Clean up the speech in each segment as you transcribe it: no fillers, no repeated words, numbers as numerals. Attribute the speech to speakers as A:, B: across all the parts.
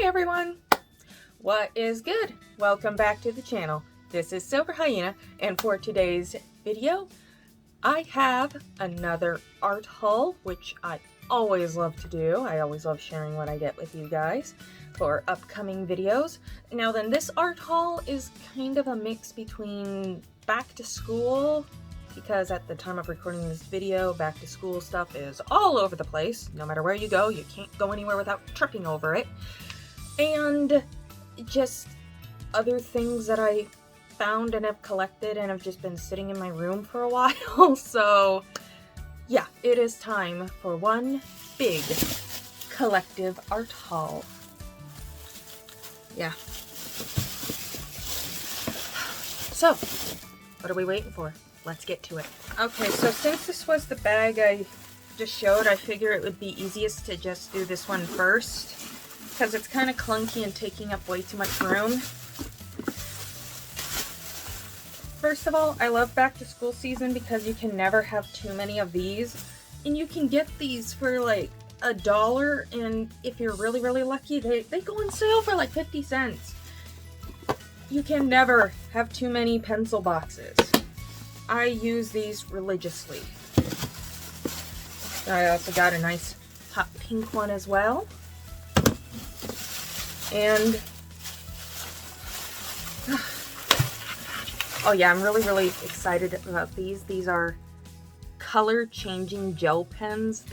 A: Hey everyone! What is good? Welcome back to the channel. This is Silver Hyena, and for today's video, I have another art haul, which I always love to do. I always love sharing what I get with you guys for upcoming videos. Now then, this art haul is kind of a mix between back to school, because at the time of recording this video, back to school stuff is all over the place. No matter where you go, you can't go anywhere without tripping over it. And just other things that I found and have collected and have just been sitting in my room for a while. So yeah, it is time for one big collective art haul. Yeah. So, what are we waiting for? Let's get to it. Okay, so since this was the bag I just showed, I figure it would be easiest to just do this one first, because it's kind of clunky and taking up way too much room. First of all, I love back to school season because you can never have too many of these, and you can get these for like $1, and if you're really lucky, they go on sale for like 50 cents. You can never have too many pencil boxes. I use these religiously. I also got a nice hot pink one as well. And oh yeah, I'm really excited about these. These are color changing gel pens.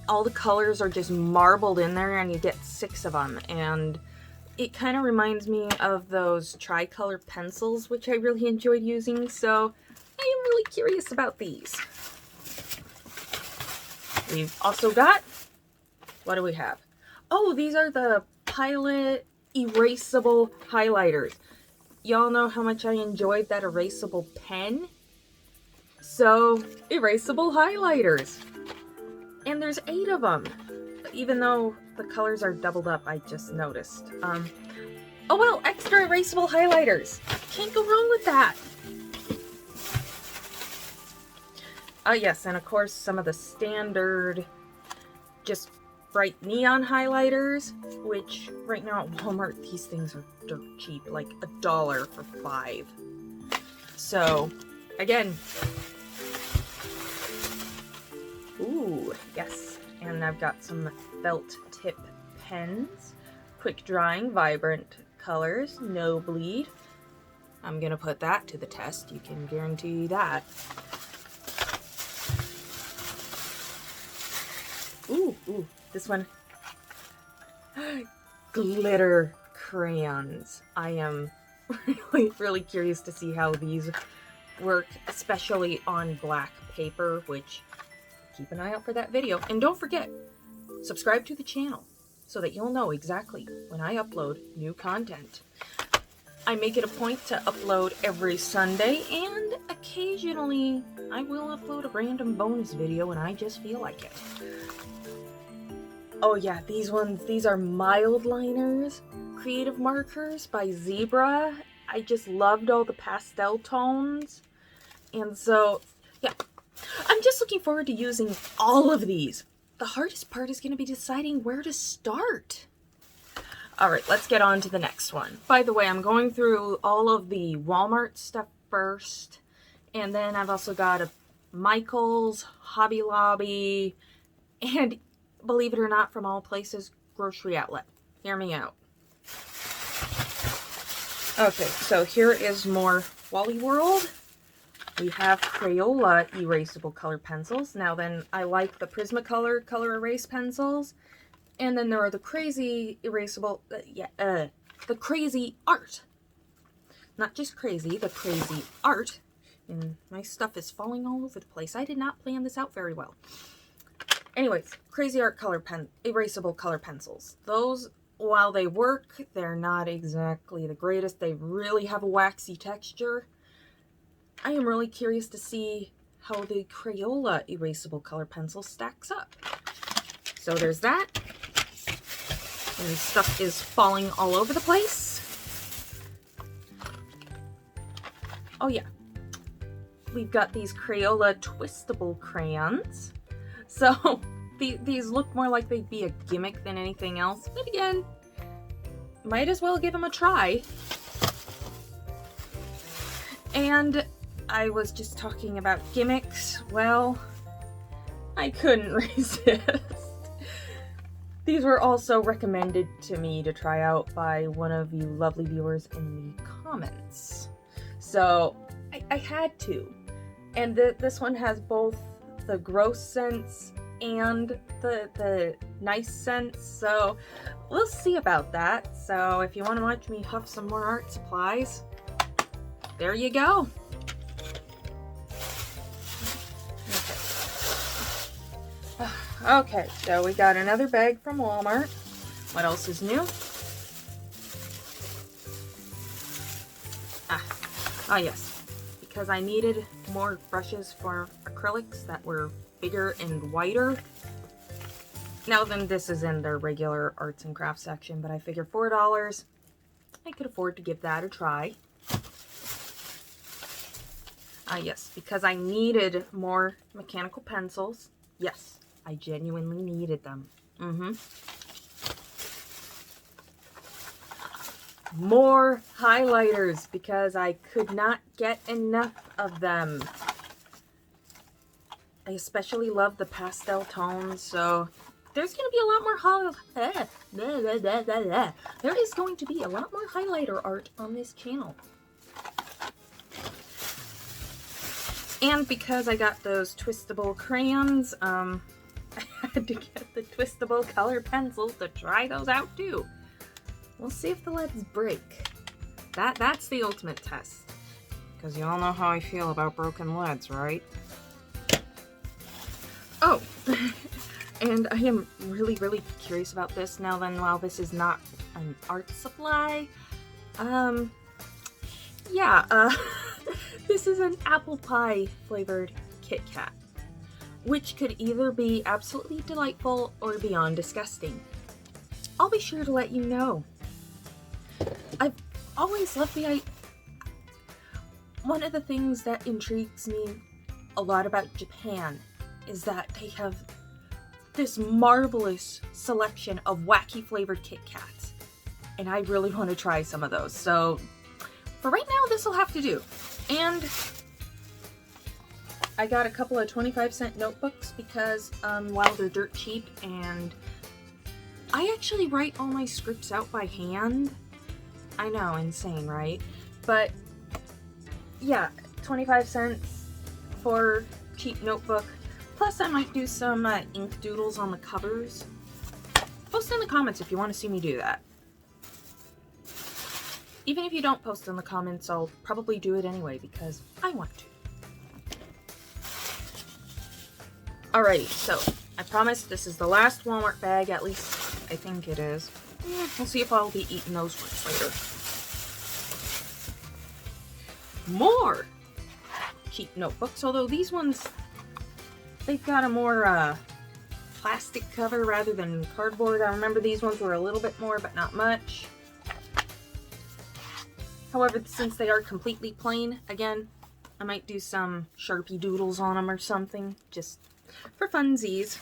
A: All the colors are just marbled in there, and you get 6 of them. And it kind of reminds me of those tricolor pencils, which I really enjoyed using. So I am really curious about these. We've also got, what do we have? Oh, these are the Pilot Erasable highlighters. Y'all know how much I enjoyed that erasable pen. So, erasable highlighters. And there's 8 of them. Even though the colors are doubled up, I just noticed. Oh well, extra erasable highlighters. Can't go wrong with that. Yes, and of course some of the standard, just bright neon highlighters, which right now at Walmart, these things are dirt cheap, like $1 for 5. So, again, ooh, yes. And I've got some felt tip pens, quick drying, vibrant colors, no bleed. I'm gonna put that to the test, you can guarantee that. Ooh, this one. Glitter crayons. I am really curious to see how these work, especially on black paper, which, keep an eye out for that video. And don't forget, subscribe to the channel so that you'll know exactly when I upload new content. I make it a point to upload every Sunday, and occasionally I will upload a random bonus video when I just feel like it. Oh yeah, these are mild liners, creative markers by Zebra. I just loved all the pastel tones. And so, yeah, I'm just looking forward to using all of these. The hardest part is going to be deciding where to start. Alright, let's get on to the next one. By the way, I'm going through all of the Walmart stuff first. And then I've also got a Michael's, Hobby Lobby, and believe it or not, from all places, grocery outlet. Hear me out. Okay, so here is more Wally World. We have Crayola erasable color pencils. Now then, I like the Prismacolor color erase pencils. And then there are the crazy erasable, the crazy art. Not just crazy, the crazy art. And my stuff is falling all over the place. I did not plan this out very well. Anyways, crazy art erasable color pencils. Those, while they work, they're not exactly the greatest. They really have a waxy texture. I am really curious to see how the Crayola erasable color pencil stacks up. So there's that. And stuff is falling all over the place. Oh yeah. We've got these Crayola twistable crayons. So These look more like they'd be a gimmick than anything else, but again, might as well give them a try. And I was just talking about gimmicks. Well, I couldn't resist. These were also recommended to me to try out by one of you lovely viewers in the comments. So I had to. And this one has both the gross sense and the nice sense. So we'll see about that. So if you want to watch me huff some more art supplies, there you go. Okay, so we got another bag from Walmart. What else is new? Oh yes, because I needed more brushes for acrylics that were bigger and wider. Now then, this is in their regular arts and crafts section, but I figured $4, I could afford to give that a try. Yes, because I needed more mechanical pencils. Yes, I genuinely needed them. More highlighters because I could not get enough of them. I especially love the pastel tones, so there's going to be a lot more there is going to be a lot more highlighter art on this channel. And because I got those twistable crayons, I had to get the twistable color pencils to try those out too. We'll see if the leads break. That's the ultimate test. Because you all know how I feel about broken leads, right? Oh, and I am really, really curious about this now then, while this is not an art supply. This is an apple pie flavored Kit Kat, which could either be absolutely delightful or beyond disgusting. I'll be sure to let you know. I've always loved the idea. One of the things that intrigues me a lot about Japan is that they have this marvelous selection of wacky flavored Kit Kats, and I really want to try some of those. So for right now, this will have to do. And I got a couple of 25-cent notebooks because while they're dirt cheap, and I actually write all my scripts out by hand. I know, insane, right? But yeah, 25 cents for cheap notebook. Plus I might do some ink doodles on the covers. Post in the comments if you want to see me do that. Even if you don't post in the comments, I'll probably do it anyway because I want to. Alrighty, so I promise this is the last Walmart bag, at least I think it is. We'll see if I'll be eating those ones later. More cheap notebooks, although these ones, they've got a more plastic cover rather than cardboard. I remember these ones were a little bit more, but not much. However, since they are completely plain, again, I might do some Sharpie doodles on them or something, just for funsies.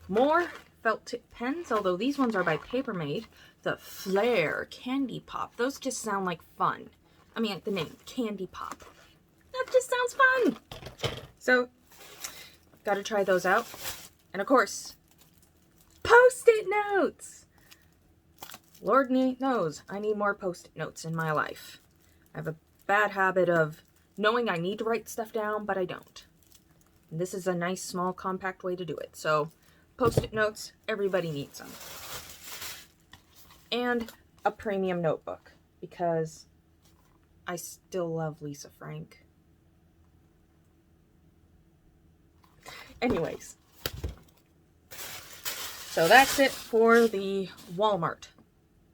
A: More felt tip pens, although these ones are by Papermate. The Flare Candy Pop. Those just sound like fun. I mean, the name, Candy Pop. That just sounds fun. So, gotta try those out. And of course, Post-it notes! Lord knows I need more Post-it notes in my life. I have a bad habit of knowing I need to write stuff down, but I don't. And this is a nice, small, compact way to do it. So, Post-it notes, everybody needs them. And a premium notebook, because I still love Lisa Frank. Anyways, so that's it for the Walmart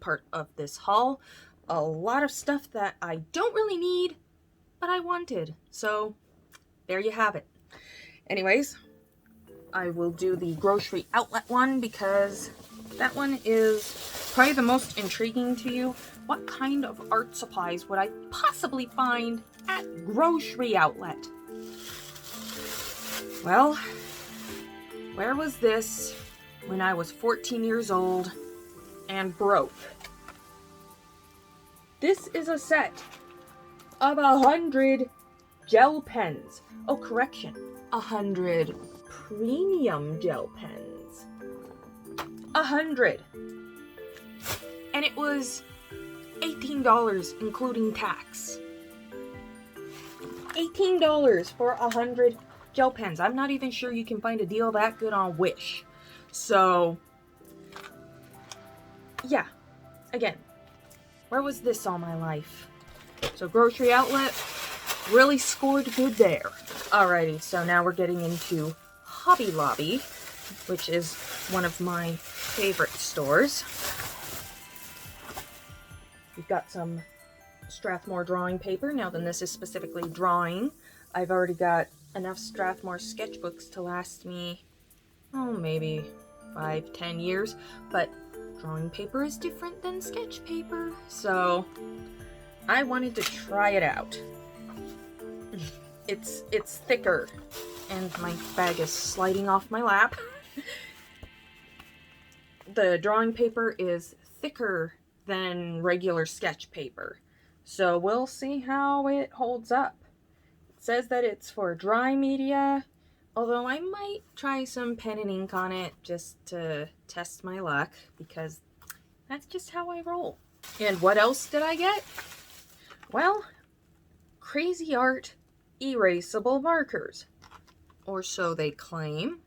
A: part of this haul. A lot of stuff that I don't really need, but I wanted. So there you have it. Anyways, I will do the grocery outlet one because that one is probably the most intriguing to you. What kind of art supplies would I possibly find at grocery outlet? Well, Where was this when I was 14 years old and broke? This is a set of 100 gel pens. Oh, correction. 100 premium gel pens. 100. And it was $18 including tax. $18 for 100 gel pens. I'm not even sure you can find a deal that good on Wish. So, yeah. Again, where was this all my life? So grocery outlet really scored good there. Alrighty, so now we're getting into Hobby Lobby, which is one of my favorite stores. We've got some Strathmore drawing paper. Now then, this is specifically drawing. I've already got enough Strathmore sketchbooks to last me, oh, maybe 5-10 years, but drawing paper is different than sketch paper, so I wanted to try it out. It's thicker, and my bag is sliding off my lap. The drawing paper is thicker than regular sketch paper, so we'll see how it holds up. It says that it's for dry media, although I might try some pen and ink on it just to test my luck, because that's just how I roll. And what else did I get? Well, Crazy Art erasable markers, or so they claim.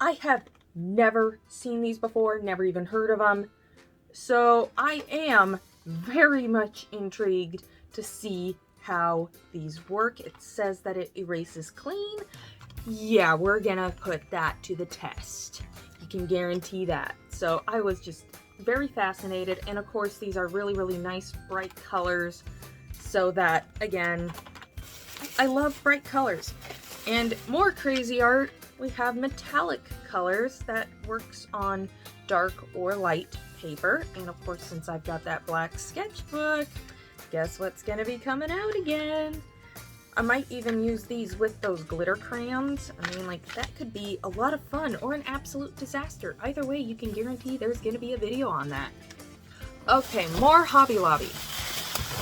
A: I have never seen these before, never even heard of them, so I am very much intrigued to see how these work. It says that it erases clean. Yeah, we're gonna put that to the test. You can guarantee that. So I was just very fascinated, and of course these are really, really nice bright colors, so that, again, I love bright colors. And more Crazy Art, we have metallic colors that works on dark or light paper. And of course, since I've got that black sketchbook, guess what's gonna be coming out again? I might even use these with those glitter crayons. I mean, like, that could be a lot of fun or an absolute disaster. Either way, you can guarantee there's gonna be a video on that. Okay, more Hobby Lobby.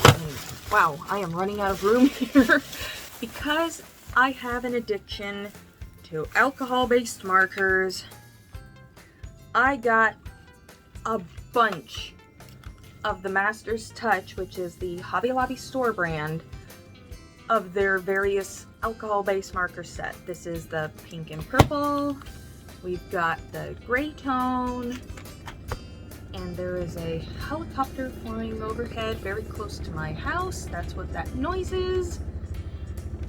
A: And, wow, I am running out of room here. Because I have an addiction to alcohol-based markers, I got a bunch of the Master's Touch, which is the Hobby Lobby store brand, of their various alcohol-based marker set. This is the pink and purple, we've got the gray tone, and there is a helicopter flying overhead very close to my house. That's what that noise is.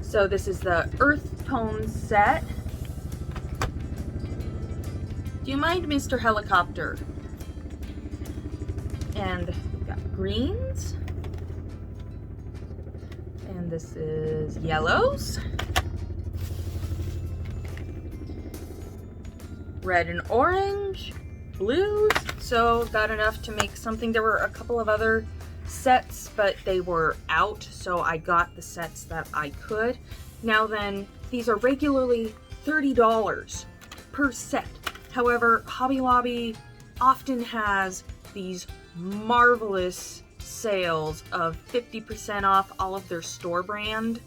A: So this is the earth tone set. Do you mind, Mr. Helicopter? And we've got greens. And this is yellows. Red and orange. Blues. So got enough to make something. There were a couple of other sets, but they were out, so I got the sets that I could. Now then, these are regularly $30 per set. However, Hobby Lobby often has these marvelous sales of 50% off all of their store brand,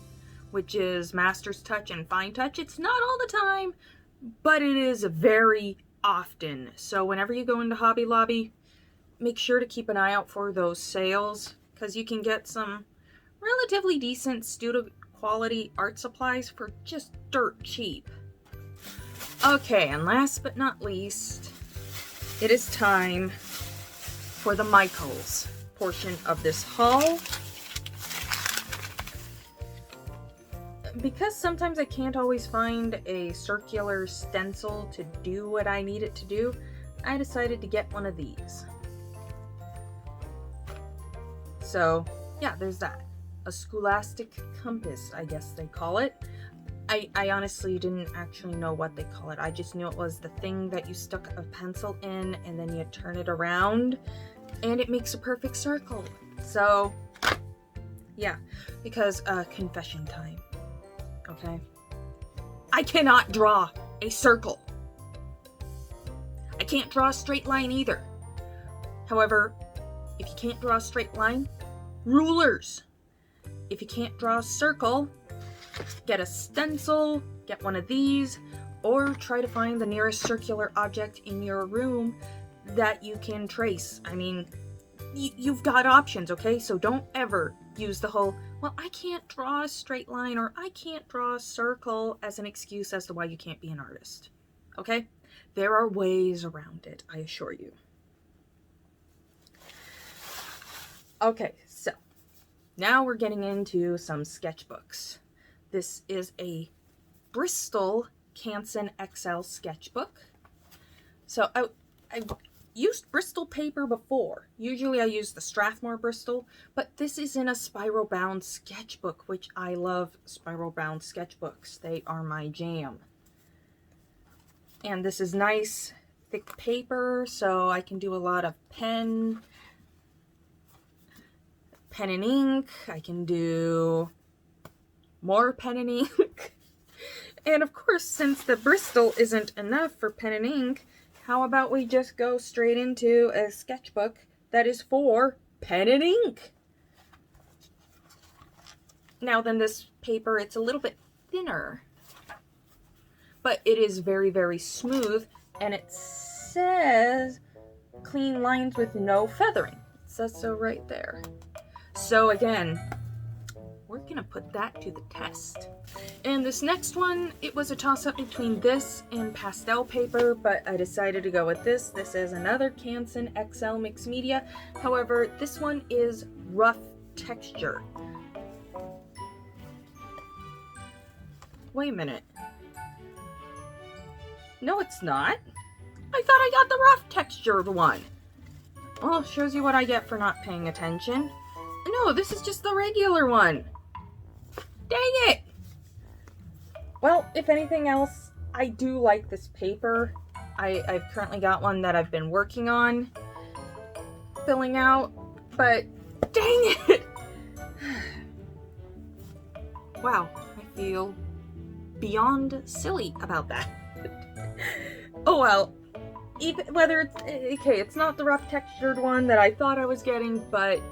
A: which is Master's Touch and Fine Touch. It's not all the time, but it is very often. So whenever you go into Hobby Lobby, make sure to keep an eye out for those sales, because you can get some relatively decent student quality art supplies for just dirt cheap. Okay, and last but not least, it is time for the Michaels portion of this haul. Because sometimes I can't always find a circular stencil to do what I need it to do, I decided to get one of these. So, yeah, there's that. A Scholastic Compass, I guess they call it. I honestly didn't actually know what they call it. I just knew it was the thing that you stuck a pencil in and then you turn it around and it makes a perfect circle. So, yeah, because confession time, okay? I cannot draw. a circle. I can't draw a straight line either. However, if you can't draw a straight line, rulers. If you can't draw a circle, get a stencil, get one of these, or try to find the nearest circular object in your room that you can trace. I mean, you've got options, okay? So don't ever use the whole, well, I can't draw a straight line or I can't draw a circle as an excuse as to why you can't be an artist, okay? There are ways around it, I assure you. Okay, so now we're getting into some sketchbooks. This is a Bristol Canson XL sketchbook. So I've used Bristol paper before. Usually I use the Strathmore Bristol, but this is in a spiral bound sketchbook, which I love spiral bound sketchbooks. They are my jam. And this is nice, thick paper, so I can do a lot of pen and ink. I can do more pen and ink. And of course, since the Bristol isn't enough for pen and ink, how about we just go straight into a sketchbook that is for pen and ink? Now then, this paper, it's a little bit thinner, but it is very, very smooth, and it says clean lines with no feathering. It says so right there. So again, we're gonna put that to the test. And this next one, it was a toss-up between this and pastel paper, but I decided to go with this. This is another Canson XL mixed media. However, this one is rough texture. Wait a minute. No, it's not. I thought I got the rough textured one. Well, shows you what I get for not paying attention. No, this is just the regular one. Dang it! Well, if anything else, I do like this paper. I've currently got one that I've been working on filling out, but dang it! Wow, I feel beyond silly about that. Oh well, even whether it's okay, it's not the rough textured one that I thought I was getting, but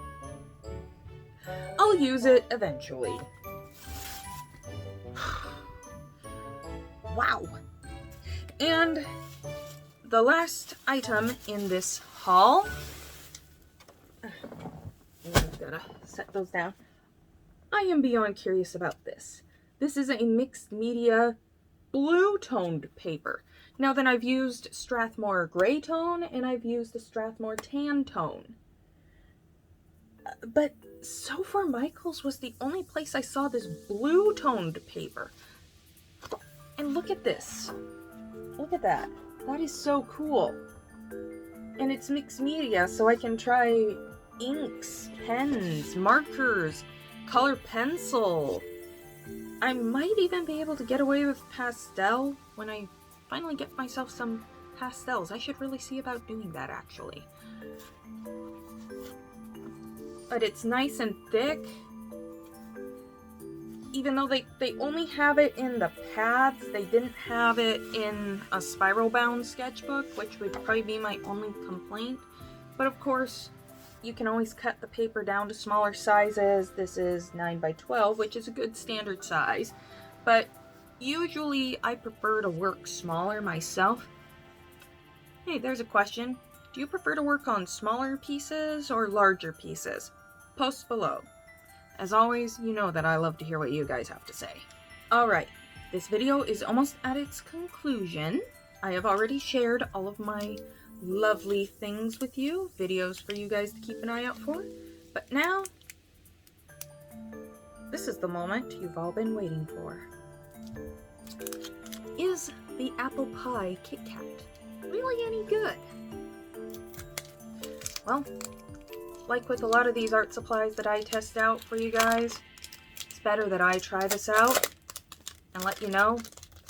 A: I'll use it eventually. Wow. And the last item in this haul, I've gotta set those down. I am beyond curious about this. This is a mixed media blue toned paper. Now then, I've used Strathmore gray tone and I've used the Strathmore tan tone. But so far, Michael's was the only place I saw this blue toned paper. And look at this. Look at that. That is so cool. And it's mixed media, so I can try inks, pens, markers, color pencil. I might even be able to get away with pastel when I finally get myself some pastels. I should really see about doing that, actually. But it's nice and thick. Even though they only have it in the pads, they didn't have it in a spiral bound sketchbook, which would probably be my only complaint. But of course, you can always cut the paper down to smaller sizes. This is 9 by 12, which is a good standard size. But usually I prefer to work smaller myself. Hey, there's a question. Do you prefer to work on smaller pieces or larger pieces? Post below. As always, you know that I love to hear what you guys have to say. Alright, this video is almost at its conclusion. I have already shared all of my lovely things with you, videos for you guys to keep an eye out for. But now, this is the moment you've all been waiting for. Is the Apple Pie Kitkat really any good? Well, like with a lot of these art supplies that I test out for you guys, it's better that I try this out and let you know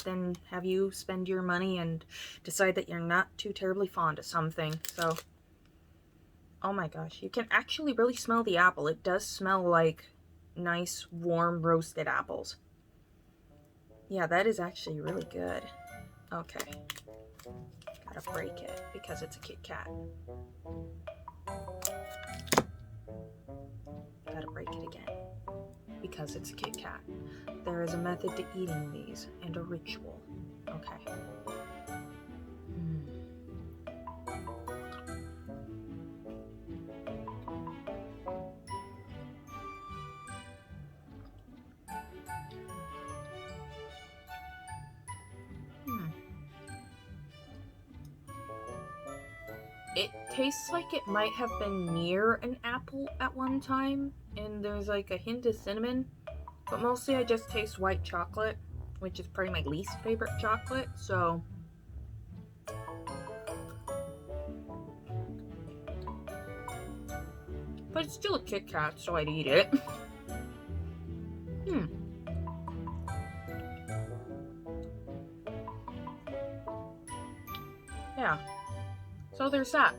A: than have you spend your money and decide that you're not too terribly fond of something. So, oh my gosh, you can actually really smell the apple. It does smell like nice, warm, roasted apples. Yeah, that is actually really good. Okay. Gotta break it because it's a Kit Kat. Gotta break it again because it's a Kit Kat. There is a method to eating these and a ritual. Okay. It tastes like it might have been near an apple at one time, and there's like a hint of cinnamon, but mostly I just taste white chocolate, which is probably my least favorite chocolate, so... But it's still a Kit Kat, so I'd eat it. Yeah. So there's that.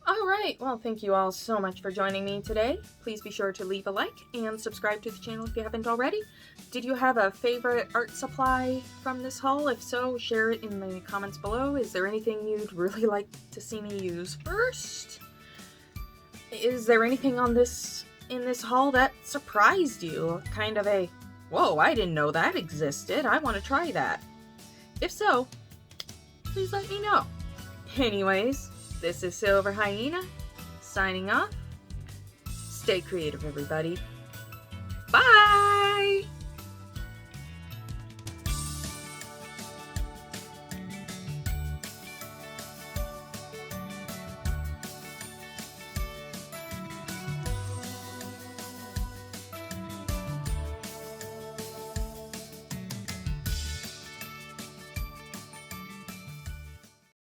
A: Alright, well, thank you all so much for joining me today. Please be sure to leave a like and subscribe to the channel if you haven't already. Did you have a favorite art supply from this haul? If so, share it in the comments below. Is there anything you'd really like to see me use first? Is there anything in this haul that surprised you? Kind of a, whoa, I didn't know that existed. I want to try that. If so, please let me know. Anyways, this is Silver Hyena, signing off. Stay creative, everybody.